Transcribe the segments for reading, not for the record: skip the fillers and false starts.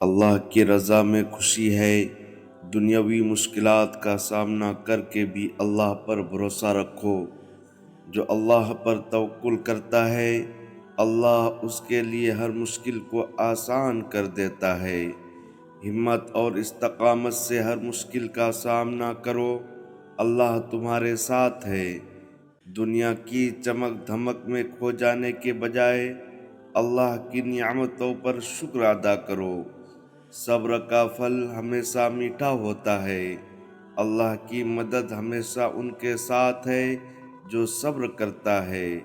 اللہ کی رضا میں خوشی ہے۔ دنیاوی مشکلات کا سامنا کر کے بھی اللہ پر بھروسہ رکھو۔ جو اللہ پر توکل کرتا ہے اللہ اس کے لیے ہر مشکل کو آسان کر دیتا ہے۔ ہمت اور استقامت سے ہر مشکل کا سامنا کرو، اللہ تمہارے ساتھ ہے۔ دنیا کی چمک دھمک میں کھو جانے کے بجائے اللہ کی نعمتوں پر شکر ادا کرو۔ صبر کا پھل ہمیشہ میٹھا ہوتا ہے۔ اللہ کی مدد ہمیشہ ان کے ساتھ ہے جو صبر کرتا ہے۔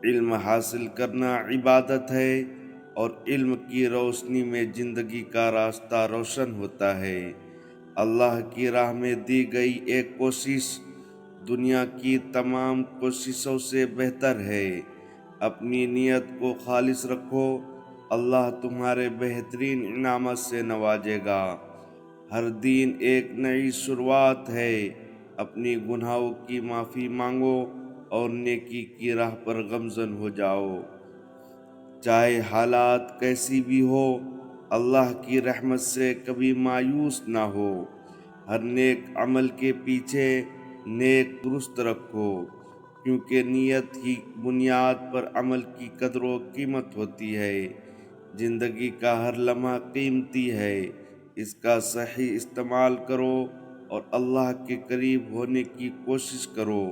علم حاصل کرنا عبادت ہے اور علم کی روشنی میں زندگی کا راستہ روشن ہوتا ہے۔ اللہ کی راہ میں دی گئی ایک کوشش دنیا کی تمام کوششوں سے بہتر ہے۔ اپنی نیت کو خالص رکھو، اللہ تمہارے بہترین انعامات سے نوازے گا۔ ہر دن ایک نئی شروعات ہے۔ اپنی گناہوں کی معافی مانگو اور نیکی کی راہ پر گامزن ہو جاؤ۔ چاہے حالات کیسی بھی ہو، اللہ کی رحمت سے کبھی مایوس نہ ہو۔ ہر نیک عمل کے پیچھے نیک درست رکھو، کیونکہ نیت ہی بنیاد پر عمل کی قدر و قیمت ہوتی ہے۔ زندگی کا ہر لمحہ قیمتی ہے، اس کا صحیح استعمال کرو اور اللہ کے قریب ہونے کی کوشش کرو۔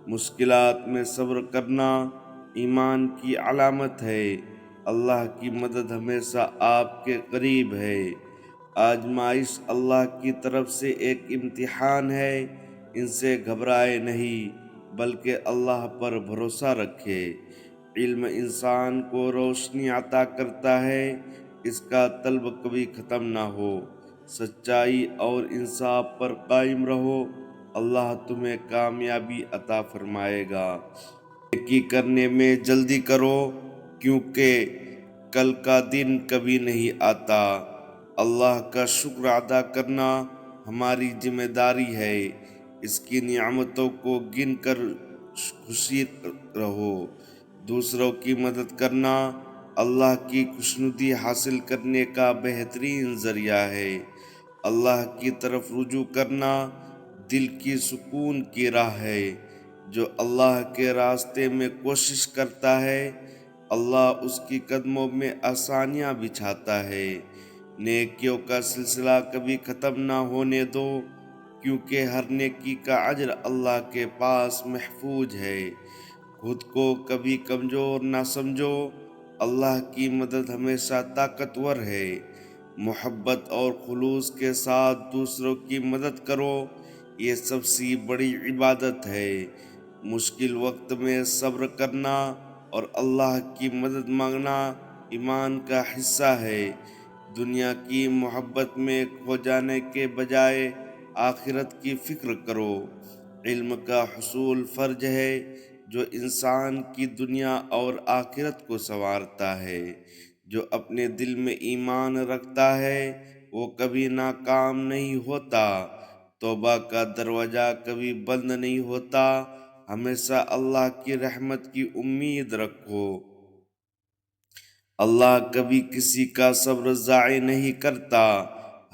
مشکلات میں صبر کرنا ایمان کی علامت ہے۔ اللہ کی مدد ہمیشہ آپ کے قریب ہے۔ آزمائش اللہ کی طرف سے ایک امتحان ہے، ان سے گھبرائے نہیں بلکہ اللہ پر بھروسہ رکھے۔ علم انسان کو روشنی عطا کرتا ہے، اس کا طلب کبھی ختم نہ ہو۔ سچائی اور انصاف پر قائم رہو، اللہ تمہیں کامیابی عطا فرمائے گا۔ نیکی کرنے میں جلدی کرو، کیونکہ کل کا دن کبھی نہیں آتا۔ اللہ کا شکر ادا کرنا ہماری ذمہ داری ہے۔ اس کی نعمتوں کو گن کر خوشی رہو۔ دوسروں کی مدد کرنا اللہ کی خوشنودی حاصل کرنے کا بہترین ذریعہ ہے۔ اللہ کی طرف رجوع کرنا دل کی سکون کی راہ ہے۔ جو اللہ کے راستے میں کوشش کرتا ہے اللہ اس کی قدموں میں آسانیاں بچھاتا ہے۔ نیکیوں کا سلسلہ کبھی ختم نہ ہونے دو، کیونکہ ہر نیکی کا اجر اللہ کے پاس محفوظ ہے۔ خود کو کبھی کمزور نہ سمجھو، اللہ کی مدد ہمیشہ طاقتور ہے۔ محبت اور خلوص کے ساتھ دوسروں کی مدد کرو، یہ سب سے بڑی عبادت ہے۔ مشکل وقت میں صبر کرنا اور اللہ کی مدد مانگنا ایمان کا حصہ ہے۔ دنیا کی محبت میں کھو جانے کے بجائے آخرت کی فکر کرو۔ علم کا حصول فرض ہے جو انسان کی دنیا اور آخرت کو سنوارتا ہے۔ جو اپنے دل میں ایمان رکھتا ہے وہ کبھی ناکام نہیں ہوتا۔ توبہ کا دروازہ کبھی بند نہیں ہوتا۔ ہمیشہ اللہ کی رحمت کی امید رکھو۔ اللہ کبھی کسی کا صبر ضائع نہیں کرتا۔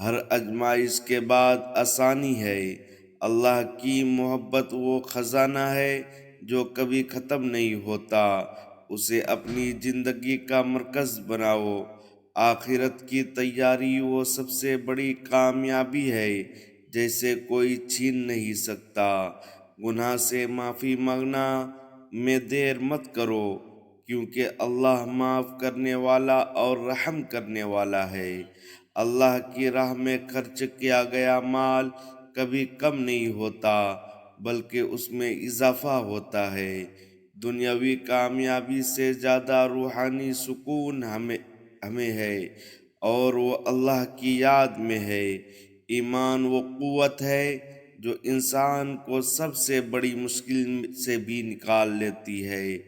ہر آزمائش کے بعد آسانی ہے۔ اللہ کی محبت وہ خزانہ ہے جو کبھی ختم نہیں ہوتا، اسے اپنی زندگی کا مرکز بناؤ۔ آخرت کی تیاری وہ سب سے بڑی کامیابی ہے جسے کوئی چھین نہیں سکتا۔ گناہ سے معافی مانگنا میں دیر مت کرو، کیونکہ اللہ معاف کرنے والا اور رحم کرنے والا ہے۔ اللہ کی راہ میں خرچ کیا گیا مال کبھی کم نہیں ہوتا بلکہ اس میں اضافہ ہوتا ہے۔ دنیاوی کامیابی سے زیادہ روحانی سکون ہمیں ہے اور وہ اللہ کی یاد میں ہے۔ ایمان وہ قوت ہے جو انسان کو سب سے بڑی مشکل سے بھی نکال لیتی ہے۔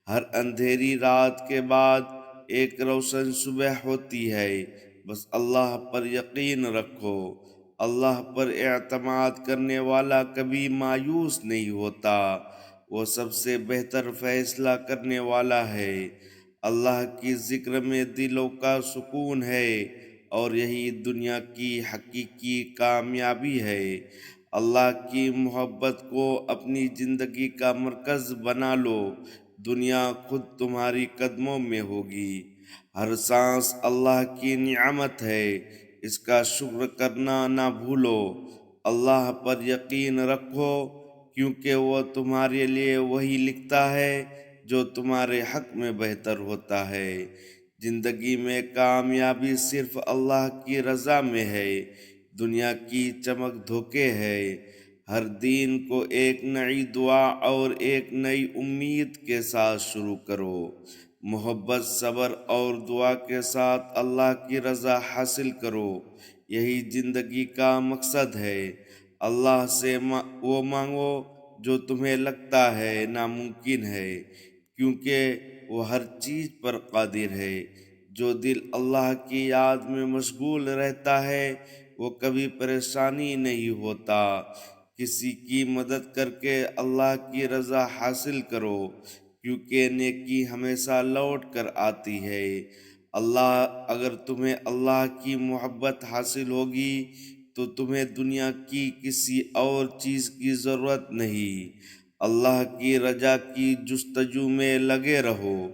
ہر اندھیری رات کے بعد ایک روشن صبح ہوتی ہے۔ بس اللہ پر یقین رکھو۔ اللہ پر اعتماد کرنے والا کبھی مایوس نہیں ہوتا، وہ سب سے بہتر فیصلہ کرنے والا ہے۔ اللہ کی ذکر میں دلوں کا سکون ہے اور یہی دنیا کی حقیقی کامیابی ہے۔ اللہ کی محبت کو اپنی زندگی کا مرکز بنا لو، دنیا خود تمہاری قدموں میں ہوگی۔ ہر سانس اللہ کی نعمت ہے، اس کا شکر کرنا نہ بھولو۔ اللہ پر یقین رکھو، کیونکہ وہ تمہارے لیے وہی لکھتا ہے جو تمہارے حق میں بہتر ہوتا ہے۔ زندگی میں کامیابی صرف اللہ کی رضا میں ہے، دنیا کی چمک دھوکے ہے۔ ہر دن کو ایک نئی دعا اور ایک نئی امید کے ساتھ شروع کرو۔ محبت، صبر اور دعا کے ساتھ اللہ کی رضا حاصل کرو، یہی زندگی کا مقصد ہے۔ اللہ سے وہ مانگو جو تمہیں لگتا ہے ناممکن ہے، کیونکہ وہ ہر چیز پر قادر ہے۔ جو دل اللہ کی یاد میں مشغول رہتا ہے وہ کبھی پریشانی نہیں ہوتا۔ کسی کی مدد کر کے اللہ کی رضا حاصل کرو، کیونکہ نیکی ہمیشہ لوٹ کر آتی ہے۔ اگر تمہیں اللہ کی محبت حاصل ہوگی تو تمہیں دنیا کی کسی اور چیز کی ضرورت نہیں۔ اللہ کی رضا کی جستجو میں لگے رہو،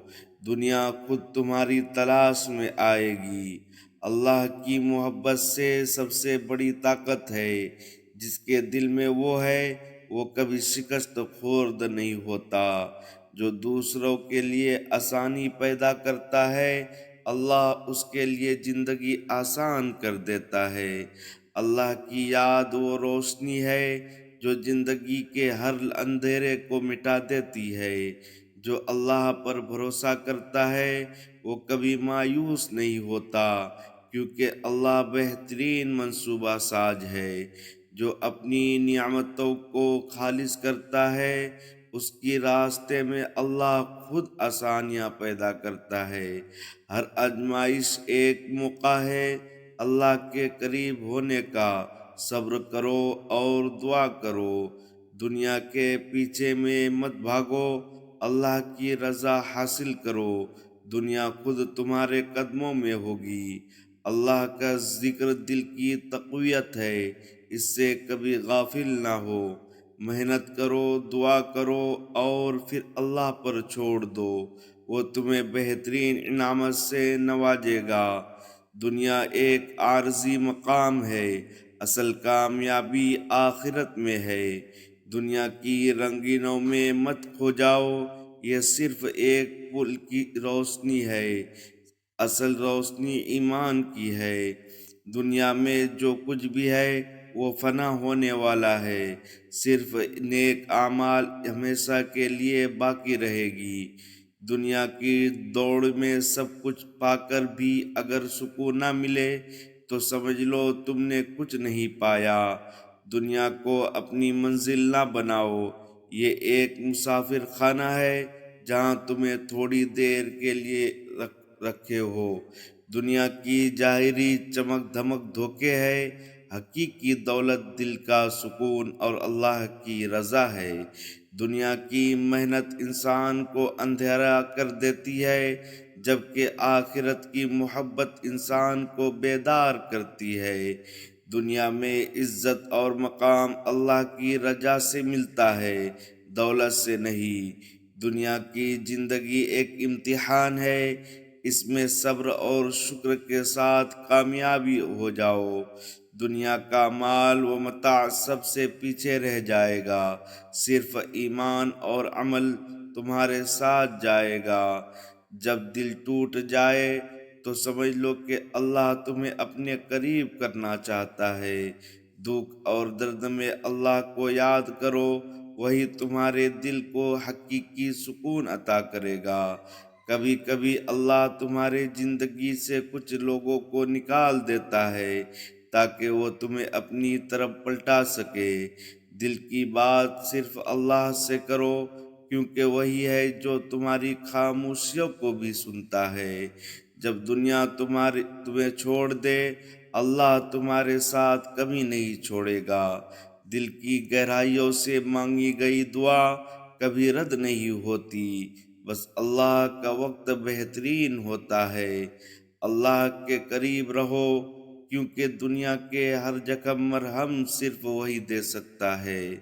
دنیا خود تمہاری تلاش میں آئے گی۔ اللہ کی محبت سے سب سے بڑی طاقت ہے، جس کے دل میں وہ ہے وہ کبھی شکست خورد نہیں ہوتا۔ جو دوسروں کے لیے آسانی پیدا کرتا ہے اللہ اس کے لیے زندگی آسان کر دیتا ہے۔ اللہ کی یاد وہ روشنی ہے جو زندگی کے ہر اندھیرے کو مٹا دیتی ہے۔ جو اللہ پر بھروسہ کرتا ہے وہ کبھی مایوس نہیں ہوتا، کیونکہ اللہ بہترین منصوبہ ساز ہے۔ جو اپنی نعمتوں کو خالص کرتا ہے اس کی راستے میں اللہ خود آسانیاں پیدا کرتا ہے۔ ہر آزمائش ایک موقع ہے اللہ کے قریب ہونے کا۔ صبر کرو اور دعا کرو، دنیا کے پیچھے میں مت بھاگو، اللہ کی رضا حاصل کرو، دنیا خود تمہارے قدموں میں ہوگی۔ اللہ کا ذکر دل کی تقویت ہے، اس سے کبھی غافل نہ ہو۔ محنت کرو، دعا کرو اور پھر اللہ پر چھوڑ دو، وہ تمہیں بہترین انعامات سے نوازے گا۔ دنیا ایک عارضی مقام ہے، اصل کامیابی آخرت میں ہے۔ دنیا کی رنگینوں میں مت کھو جاؤ، یہ صرف ایک پل کی روشنی ہے، اصل روشنی ایمان کی ہے۔ دنیا میں جو کچھ بھی ہے وہ فنا ہونے والا ہے، صرف نیک اعمال ہمیشہ کے لیے باقی رہے گی۔ دنیا کی دوڑ میں سب کچھ پا کر بھی اگر سکون نہ ملے تو سمجھ لو تم نے کچھ نہیں پایا۔ دنیا کو اپنی منزل نہ بناؤ، یہ ایک مسافر خانہ ہے جہاں تمہیں تھوڑی دیر کے لیے رکھے ہو۔ دنیا کی ظاہری چمک دھمک دھوکے ہے، حقیقی دولت دل کا سکون اور اللہ کی رضا ہے۔ دنیا کی محنت انسان کو اندھیرا کر دیتی ہے، جبکہ آخرت کی محبت انسان کو بیدار کرتی ہے۔ دنیا میں عزت اور مقام اللہ کی رضا سے ملتا ہے، دولت سے نہیں۔ دنیا کی زندگی ایک امتحان ہے، اس میں صبر اور شکر کے ساتھ کامیابی ہو جاؤ۔ دنیا کا مال و متاع سب سے پیچھے رہ جائے گا، صرف ایمان اور عمل تمہارے ساتھ جائے گا۔ جب دل ٹوٹ جائے تو سمجھ لو کہ اللہ تمہیں اپنے قریب کرنا چاہتا ہے۔ دکھ اور درد میں اللہ کو یاد کرو، وہی تمہارے دل کو حقیقی سکون عطا کرے گا۔ کبھی کبھی اللہ تمہاری زندگی سے کچھ لوگوں کو نکال دیتا ہے تاکہ وہ تمہیں اپنی طرف پلٹا سکے۔ دل کی بات صرف اللہ سے کرو، کیونکہ وہی ہے جو تمہاری خاموشیوں کو بھی سنتا ہے۔ جب دنیا تمہیں چھوڑ دے اللہ تمہارے ساتھ کبھی نہیں چھوڑے گا۔ دل کی گہرائیوں سے مانگی گئی دعا کبھی رد نہیں ہوتی، بس اللہ کا وقت بہترین ہوتا ہے۔ اللہ کے قریب رہو، کیونکہ دنیا کے ہر جخم مرہم صرف وہی دے سکتا ہے۔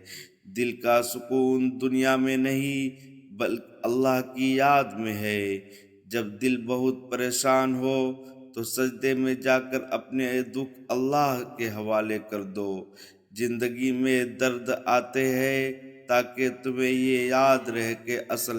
دل کا سکون دنیا میں نہیں بلکہ اللہ کی یاد میں ہے۔ جب دل بہت پریشان ہو تو سجدے میں جا کر اپنے دکھ اللہ کے حوالے کر دو۔ زندگی میں درد آتے ہیں تاکہ تمہیں یہ یاد رہے کہ اصل